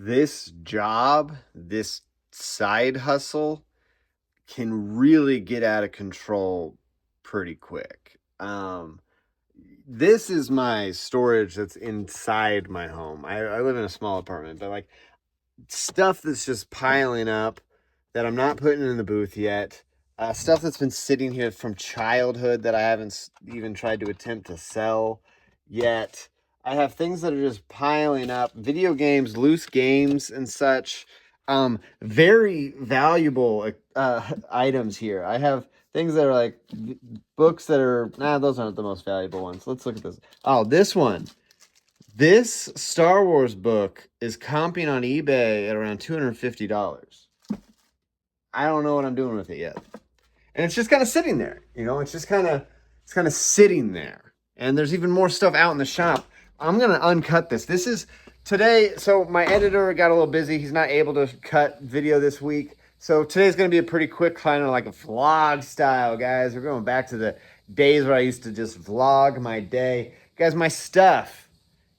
this job, this side hustle can really get out of control pretty quick. This is my storage that's inside my home. I live in a small apartment, but like stuff that's just piling up that I'm not putting in the booth yet. Stuff that's been sitting here from childhood that I haven't even tried to attempt to sell yet. I have things that are just piling up, video games, loose games, and such. Very valuable items here. I have things that are like books that are, those aren't the most valuable ones. Let's look at this. Oh, this one. This Star Wars book is comping on eBay at around $250. I don't know what I'm doing with it yet. And it's just kind of sitting there, it's kind of sitting there. And there's even more stuff out in the shop. I'm going to uncut this. This is today. So my editor got a little busy. He's not able to cut video this week. So today's going to be a pretty quick, kind of like a vlog style, guys. We're going back to the days where I used to just vlog my day. Guys, my stuff,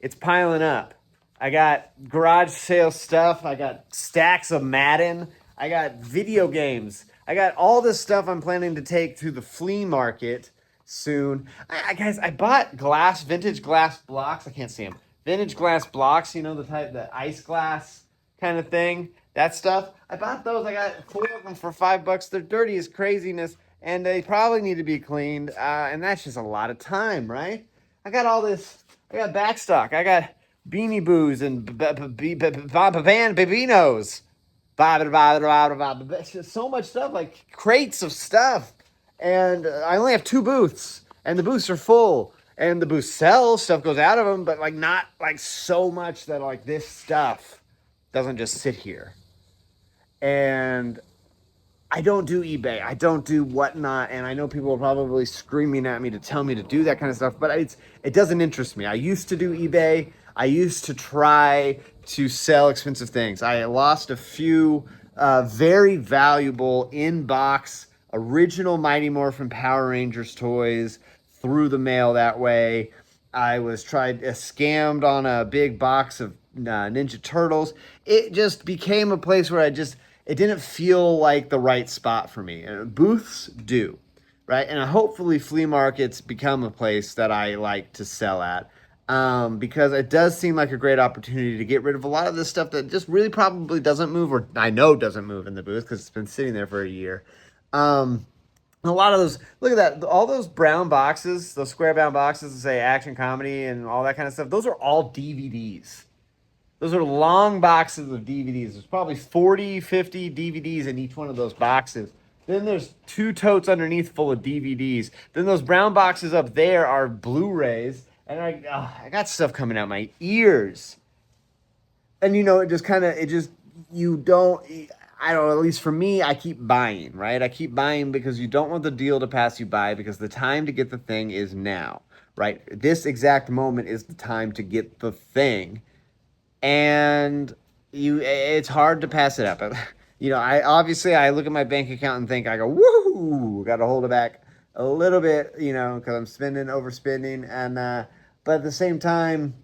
it's piling up. I got garage sale stuff. I got stacks of Madden. I got video games. I got all this stuff I'm planning to take to the flea market soon. Guys, I bought vintage glass blocks. I can't see them. Vintage glass blocks, the type, the ice glass kind of thing. That stuff. I bought those. I got 4 of them for $5. They're dirty as craziness, and they probably need to be cleaned. And that's just a lot of time, right? I got all this. I got backstock. I got Beanie Boos and Babinos. It's just so much stuff, like crates of stuff. And I only have 2 booths, and the booths are full. And the booths sell, stuff goes out of them, but like not like so much that like this stuff doesn't just sit here. And I don't do eBay. I don't do whatnot. And I know people are probably screaming at me to tell me to do that kind of stuff, but it doesn't interest me. I used to do eBay. I used to try to sell expensive things. I lost a few very valuable in-box original Mighty Morphin Power Rangers toys through the mail that way. I was scammed on a big box of Ninja Turtles. It just became a place where it didn't feel like the right spot for me. And booths do, right? And hopefully flea markets become a place that I like to sell at. Because it does seem like a great opportunity to get rid of a lot of this stuff that just really probably doesn't move, or I know doesn't move in the booth because it's been sitting there for a year. A lot of those, look at that, all those brown boxes, those square bound boxes that say action comedy and all that kind of stuff, those are all DVDs. Those are long boxes of DVDs. There's probably 40, 50 DVDs in each one of those boxes. Then there's 2 totes underneath full of DVDs. Then those brown boxes up there are Blu-rays. And I got stuff coming out my ears. And I don't know, at least for me, I keep buying, right? I keep buying because you don't want the deal to pass you by, because the time to get the thing is now, right? This exact moment is the time to get the thing. And it's hard to pass it up. I look at my bank account and think, I go, woo, got to hold it back a little bit, because I'm overspending. And, but at the same time,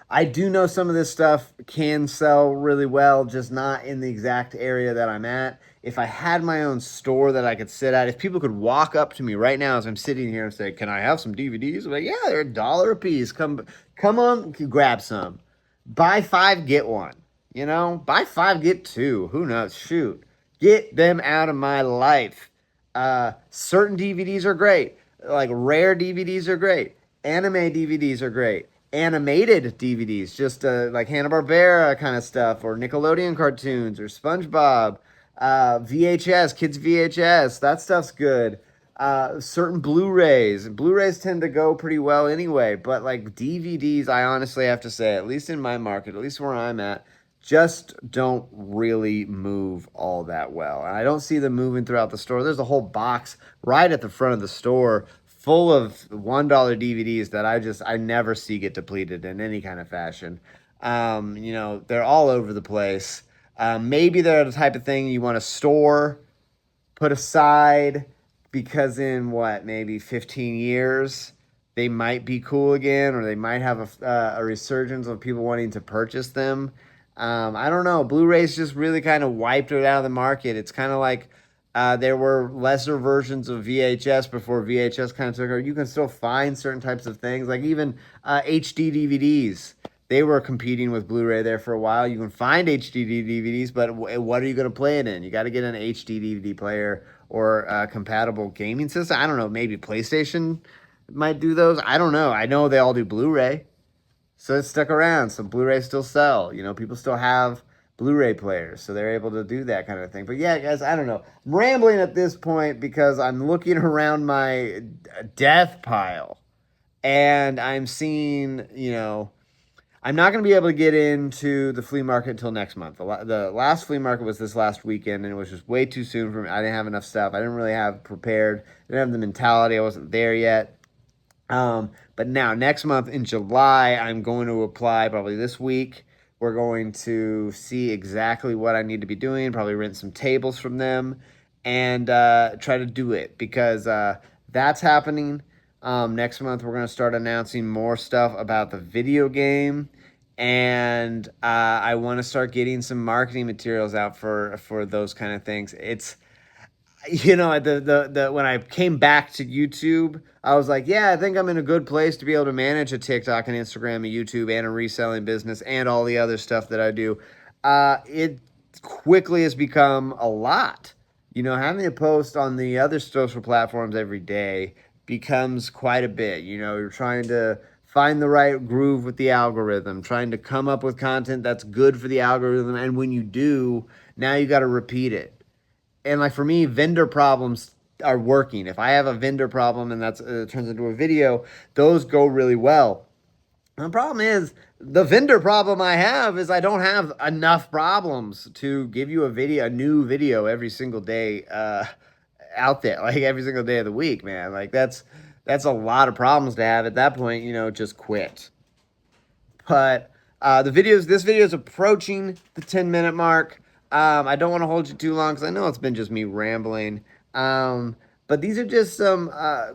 I do know some of this stuff can sell really well, just not in the exact area that I'm at. If I had my own store that I could sit at, if people could walk up to me right now as I'm sitting here and say, "Can I have some DVDs?" I'm like, "Yeah, they're $1 a piece. Come on, grab some. Buy 5, get 1. Buy 5, get 2. Who knows? Shoot, get them out of my life." Certain DVDs are great. Like rare DVDs are great. Anime DVDs are great. Animated DVDs, just like Hanna-Barbera kind of stuff, or Nickelodeon cartoons, or SpongeBob, VHS, kids VHS, that stuff's good. Certain Blu-rays tend to go pretty well anyway, but like DVDs, I honestly have to say, at least in my market, at least where I'm at, just don't really move all that well. And I don't see them moving throughout the store. There's a whole box right at the front of the store full of $1 DVDs that I never see get depleted in any kind of fashion. They're all over the place. Maybe they're the type of thing you want to store, put aside, because in maybe 15 years, they might be cool again, or they might have a resurgence of people wanting to purchase them. I don't know. Blu-rays just really kind of wiped it out of the market. It's kind of like there were lesser versions of VHS before VHS kind of took over. You can still find certain types of things, like even HD DVDs. They were competing with Blu-ray there for a while. You can find HD DVDs, but what are you going to play it in? You got to get an HD DVD player or a compatible gaming system. I don't know. Maybe PlayStation might do those. I don't know. I know they all do Blu-ray. So it's stuck around. Some Blu-rays still sell. You know, people still have Blu-ray players, so they're able to do that kind of thing. But yeah, guys, I don't know. I'm rambling at this point because I'm looking around my death pile and I'm seeing, you know, I'm not going to be able to get into the flea market until next month. The last flea market was this last weekend, and it was just way too soon for me. I didn't have enough stuff. I didn't really have prepared. I didn't have the mentality. I wasn't there yet. But now, next month in July, I'm going to apply probably this week. We're going to see exactly what I need to be doing, probably rent some tables from them, and try to do it because that's happening. Next month, we're going to start announcing more stuff about the video game. And I want to start getting some marketing materials out for those kind of things. It's you know the when I came back to YouTube, I was like, yeah, I think I'm in a good place to be able to manage a TikTok and Instagram, a YouTube, and a reselling business, and all the other stuff that I do. It quickly has become a lot. You know, having to post on the other social platforms every day becomes quite a bit. You know, you're trying to find the right groove with the algorithm, trying to come up with content that's good for the algorithm, and when you do, now you got to repeat it. And like for me, vendor problems are working. If I have a vendor problem and that's turns into a video, those go really well. The problem is the vendor problem I have is I don't have enough problems to give you a new video every single day out there, like every single day of the week, man. Like that's a lot of problems to have. At that point, you know, just quit. But this video is approaching the 10-minute mark. I don't want to hold you too long because I know it's been just me rambling. But these are just some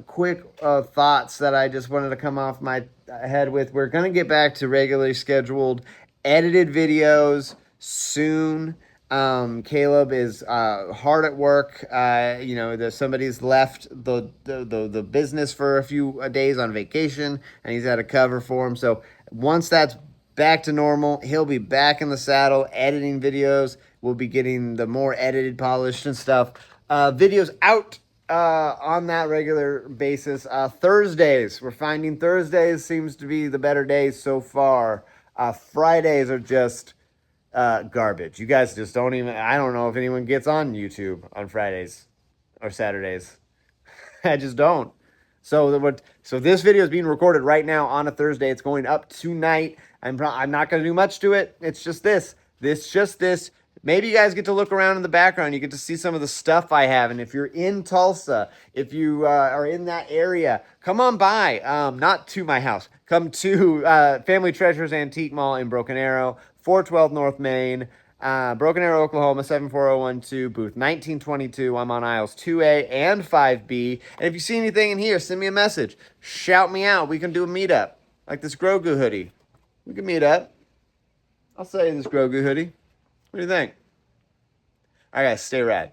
quick thoughts that I just wanted to come off my head with. We're going to get back to regularly scheduled edited videos soon. Caleb is hard at work. You know, somebody's left the business for a few days on vacation, and he's had a cover for him. So once that's back to normal, he'll be back in the saddle editing videos. We'll be getting the more edited, polished, and stuff. Videos out on that regular basis. Thursdays, we're finding Thursdays seems to be the better days so far. Fridays are just garbage. You guys just don't even. I don't know if anyone gets on YouTube on Fridays or Saturdays. I just don't. So this video is being recorded right now on a Thursday. It's going up tonight. I'm not going to do much to it. It's just this. This. Maybe you guys get to look around in the background. You get to see some of the stuff I have. And if you're in Tulsa, if you are in that area, come on by. Not to my house. Come to Family Treasures Antique Mall in Broken Arrow, 412 North Main, Broken Arrow, Oklahoma, 74012, booth 1922. I'm on aisles 2A and 5B. And if you see anything in here, send me a message. Shout me out. We can do a meetup. Like this Grogu hoodie. We can meet up. I'll sell you this Grogu hoodie. What do you think? All right, guys, stay rad.